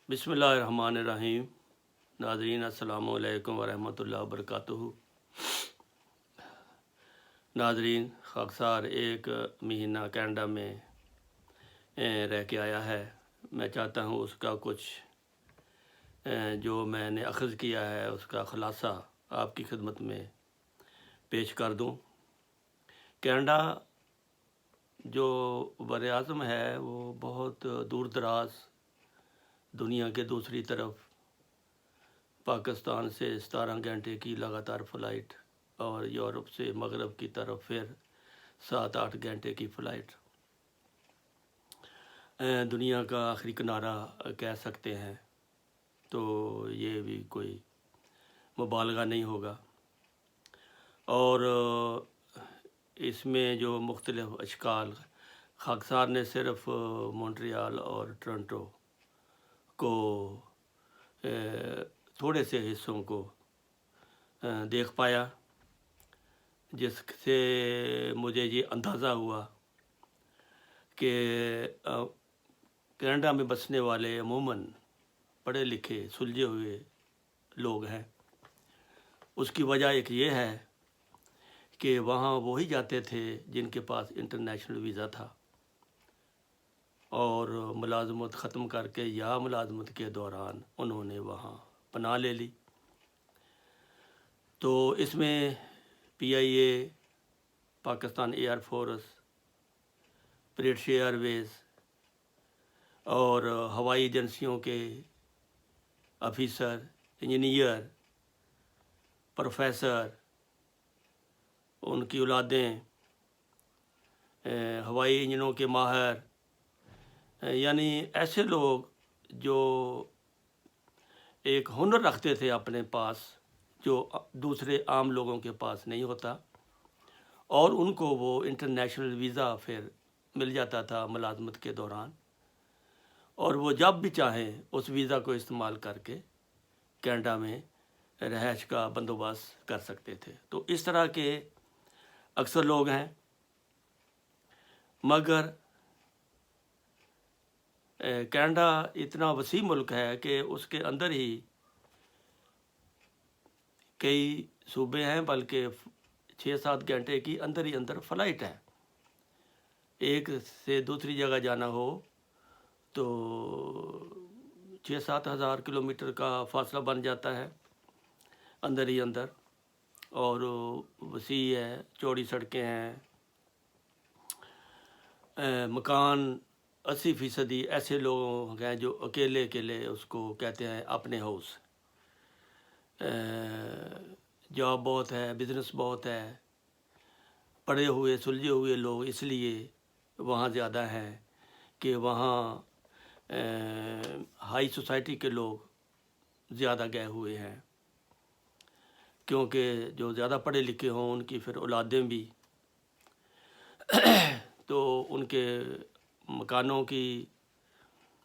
بسم اللہ الرحمن الرحیم۔ ناظرین السلام علیکم ورحمۃ اللہ وبرکاتہ۔ ناظرین، خاکسار ایک مہینہ کینیڈا میں رہ کے آیا ہے۔ میں چاہتا ہوں اس کا کچھ جو میں نے اخذ کیا ہے اس کا خلاصہ آپ کی خدمت میں پیش کر دوں۔ کینیڈا جو بر اعظم ہے وہ بہت دور دراز دنیا کے دوسری طرف، پاکستان سے 17 گھنٹے کی لگاتار فلائٹ اور یورپ سے مغرب کی طرف پھر 7-8 گھنٹے کی فلائٹ، دنیا کا آخری کنارہ کہہ سکتے ہیں، تو یہ بھی کوئی مبالغہ نہیں ہوگا۔ اور اس میں جو مختلف اشکال، خاکسار نے صرف مونٹریال اور ٹورنٹو کو تھوڑے سے حصوں کو دیکھ پایا، جس سے مجھے یہ اندازہ ہوا کہ کینیڈا میں بسنے والے عموماً پڑھے لکھے سلجھے ہوئے لوگ ہیں۔ اس کی وجہ ایک یہ ہے کہ وہاں وہی جاتے تھے جن کے پاس انٹرنیشنل ویزا تھا اور ملازمت ختم کر کے یا ملازمت کے دوران انہوں نے وہاں پناہ لے لی۔ تو اس میں P I A, Pakistan air force, British Airways اور ہوائی ایجنسیوں کے افیسر، انجینئر، پروفیسر، ان کی اولادیں، ہوائی انجنوں کے ماہر، یعنی ایسے لوگ جو ایک ہنر رکھتے تھے اپنے پاس جو دوسرے عام لوگوں کے پاس نہیں ہوتا، اور ان کو وہ انٹرنیشنل ویزا پھر مل جاتا تھا ملازمت کے دوران، اور وہ جب بھی چاہیں اس ویزا کو استعمال کر کے کینیڈا میں رہائش کا بندوبست کر سکتے تھے۔ تو اس طرح کے اکثر لوگ ہیں، مگر کینیڈا اتنا وسیع ملک ہے کہ اس کے اندر ہی کئی صوبے ہیں، بلکہ 6-7 گھنٹے کی اندر ہی اندر فلائٹ ہے۔ ایک سے دوسری جگہ جانا ہو تو 6-7 ہزار کلومیٹر کا فاصلہ بن جاتا ہے اندر ہی اندر، اور وسیع ہے، چوڑی سڑکیں ہیں، مکان 80% ایسے لوگ ہیں جو اکیلے اس کو کہتے ہیں اپنے ہاؤس۔ جاب بہت ہے، بزنس بہت ہے، پڑھے ہوئے سلجھے ہوئے لوگ اس لیے وہاں زیادہ ہیں کہ وہاں ہائی سوسائٹی کے لوگ زیادہ گئے ہوئے ہیں، کیونکہ جو زیادہ پڑھے لکھے ہوں ان کی پھر اولادیں بھی، تو ان کے مکانوں کی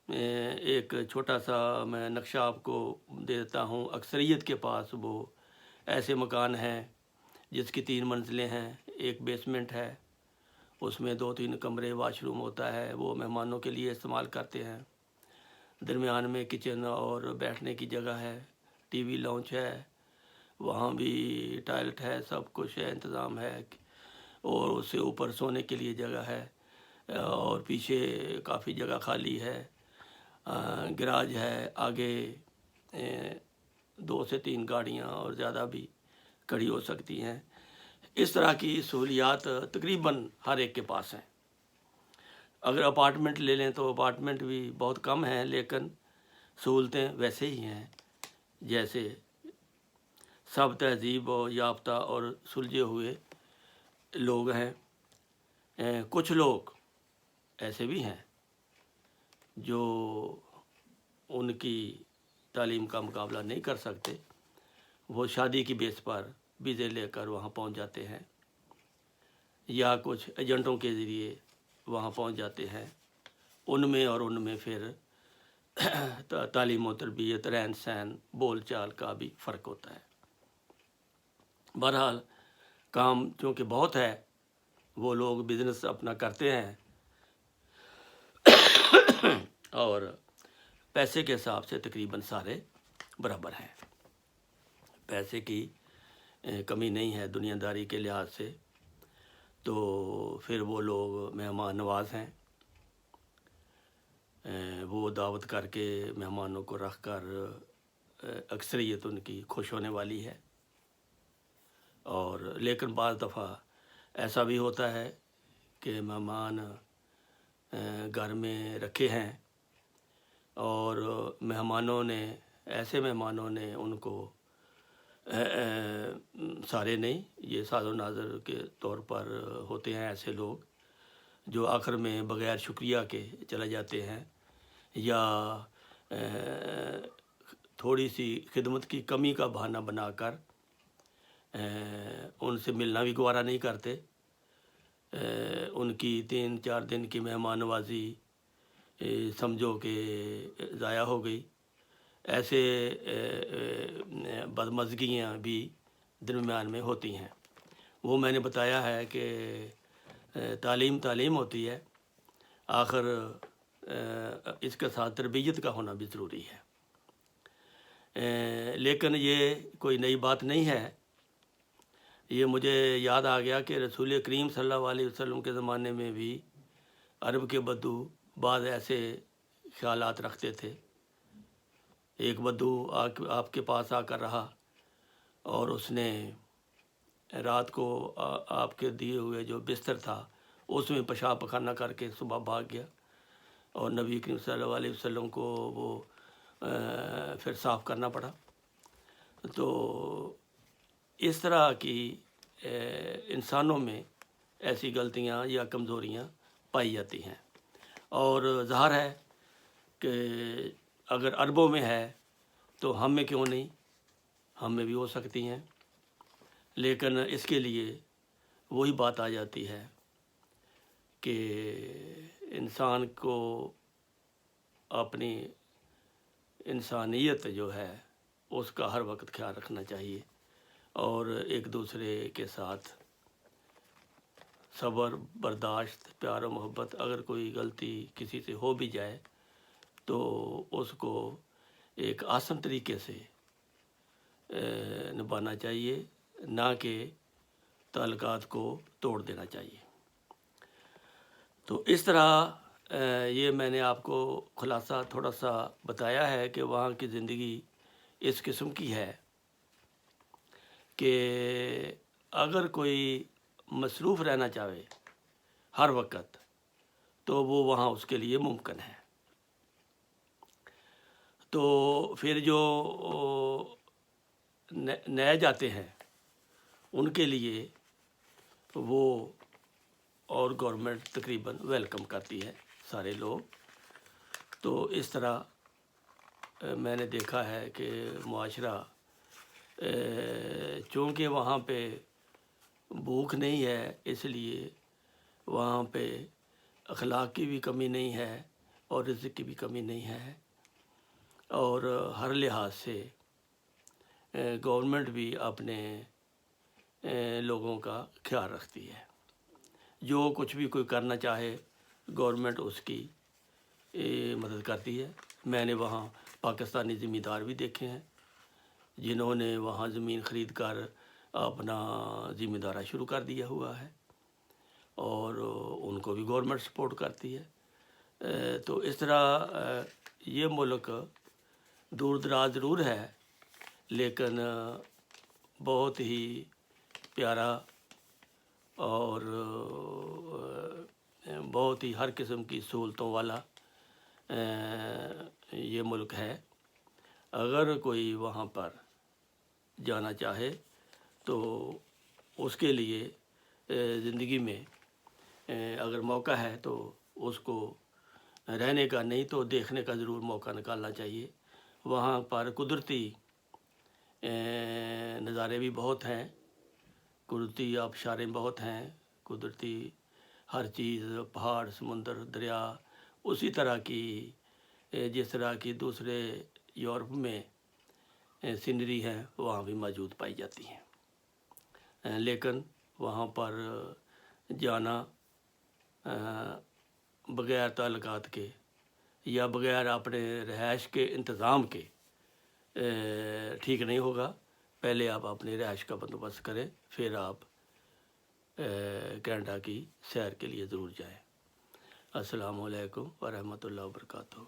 ایک چھوٹا سا میں نقشہ آپ کو دے دیتا ہوں۔ اکثریت کے پاس وہ ایسے مکان ہیں جس کی 3 منزلیں ہیں، ایک بیسمنٹ ہے، اس میں 2-3 کمرے، واش روم ہوتا ہے، وہ مہمانوں کے لیے استعمال کرتے ہیں، درمیان میں کچن اور بیٹھنے کی جگہ ہے، ٹی وی لاؤنج ہے، وہاں بھی ٹائلٹ ہے، سب کچھ ہے، انتظام ہے، اور اس سے اوپر سونے کے لیے جگہ ہے، اور پیچھے کافی جگہ خالی ہے، گراج ہے، آگے 2 سے 3 گاڑیاں اور زیادہ بھی کھڑی ہو سکتی ہیں۔ اس طرح کی سہولیات تقریباً ہر ایک کے پاس ہیں۔ اگر اپارٹمنٹ لے لیں تو اپارٹمنٹ بھی بہت کم ہیں، لیکن سہولتیں ویسے ہی ہیں جیسے سب تہذیب و یافتہ اور سلجھے ہوئے لوگ ہیں۔ کچھ لوگ ایسے بھی ہیں جو ان کی تعلیم کا مقابلہ نہیں کر سکتے، وہ شادی کی بیس پر ویزے لے کر وہاں پہنچ جاتے ہیں، یا کچھ ایجنٹوں کے ذریعے وہاں پہنچ جاتے ہیں۔ ان میں پھر تعلیم و تربیت، رہن سہن، بول چال کا بھی فرق ہوتا ہے۔ بہرحال کام چونکہ بہت ہے، وہ لوگ بزنس اپنا کرتے ہیں اور پیسے کے حساب سے تقریباً سارے برابر ہیں، پیسے کی کمی نہیں ہے دنیا داری کے لحاظ سے، تو پھر وہ لوگ مہمان نواز ہیں، وہ دعوت کر کے مہمانوں کو رکھ کر اکثریت ان کی خوش ہونے والی ہے۔ اور لیکن بعض دفعہ ایسا بھی ہوتا ہے کہ مہمان گھر میں رکھے ہیں اور ایسے مہمانوں نے ان کو سارے نہیں، یہ ساز و ناظر کے طور پر ہوتے ہیں ایسے لوگ جو آخر میں بغیر شکریہ کے چلے جاتے ہیں، یا تھوڑی سی خدمت کی کمی کا بہانہ بنا کر ان سے ملنا بھی گوارا نہیں کرتے، ان کی 3-4 دن کی مہمان نوازی سمجھو کہ ضائع ہو گئی۔ ایسے بدمزگیاں بھی درمیان میں ہوتی ہیں۔ وہ میں نے بتایا ہے کہ تعلیم ہوتی ہے، آخر اس کے ساتھ تربیت کا ہونا بھی ضروری ہے، لیکن یہ کوئی نئی بات نہیں ہے۔ یہ مجھے یاد آ گیا کہ رسول کریم صلی اللہ علیہ وسلم کے زمانے میں بھی عرب کے بدو بعض ایسے خیالات رکھتے تھے۔ ایک بدو آپ کے پاس آ کر رہا اور اس نے رات کو آپ کے دیے ہوئے جو بستر تھا اس میں پیشاب پخانہ کر کے صبح بھاگ گیا، اور نبی کریم صلی اللہ علیہ وسلم کو وہ پھر صاف کرنا پڑا۔ تو اس طرح کی انسانوں میں ایسی غلطیاں یا کمزوریاں پائی جاتی ہیں، اور ظاہر ہے کہ اگر عربوں میں ہے تو ہم میں کیوں نہیں، ہم میں بھی ہو سکتی ہیں، لیکن اس کے لیے وہی بات آ جاتی ہے کہ انسان کو اپنی انسانیت جو ہے اس کا ہر وقت خیال رکھنا چاہیے، اور ایک دوسرے کے ساتھ صبر، برداشت، پیار و محبت، اگر کوئی غلطی کسی سے ہو بھی جائے تو اس کو ایک آسان طریقے سے نبھانا چاہیے، نہ کہ تعلقات کو توڑ دینا چاہیے۔ تو اس طرح یہ میں نے آپ کو خلاصہ تھوڑا سا بتایا ہے کہ وہاں کی زندگی اس قسم کی ہے کہ اگر کوئی مصروف رہنا چاہے ہر وقت تو وہ وہاں اس کے لیے ممکن ہے۔ تو پھر جو نئے جاتے ہیں ان کے لیے وہ اور گورنمنٹ تقریباً ویلکم کرتی ہے سارے لوگ۔ تو اس طرح میں نے دیکھا ہے کہ معاشرہ چونکہ وہاں پہ بھوک نہیں ہے، اس لیے وہاں پہ اخلاق کی بھی کمی نہیں ہے اور رزق کی بھی کمی نہیں ہے، اور ہر لحاظ سے گورنمنٹ بھی اپنے لوگوں کا خیال رکھتی ہے۔ جو کچھ بھی کوئی کرنا چاہے گورنمنٹ اس کی مدد کرتی ہے۔ میں نے وہاں پاکستانی زمیندار بھی دیکھے ہیں جنہوں نے وہاں زمین خرید کر اپنا زمیندارہ شروع کر دیا ہوا ہے، اور ان کو بھی گورنمنٹ سپورٹ کرتی ہے۔ تو اس طرح یہ ملک دور دراز ضرور ہے لیکن بہت ہی پیارا اور بہت ہی ہر قسم کی سہولتوں والا یہ ملک ہے۔ اگر کوئی وہاں پر جانا چاہے تو اس کے لیے زندگی میں اگر موقع ہے تو اس کو رہنے کا نہیں تو دیکھنے کا ضرور موقع نکالنا چاہیے۔ وہاں پر قدرتی نظارے بھی بہت ہیں، قدرتی آبشاریں بہت ہیں، قدرتی ہر چیز، پہاڑ، سمندر، دریا، اسی طرح کی جس طرح کی دوسرے یورپ میں سینری ہے وہاں بھی موجود پائی جاتی ہیں، لیکن وہاں پر جانا بغیر تعلقات کے یا بغیر اپنے رہائش کے انتظام کے ٹھیک نہیں ہوگا۔ پہلے آپ اپنی رہائش کا بندوبست کریں، پھر آپ کینیڈا کی سیر کے لیے ضرور جائیں۔ السلام علیکم ورحمۃ اللہ وبرکاتہ۔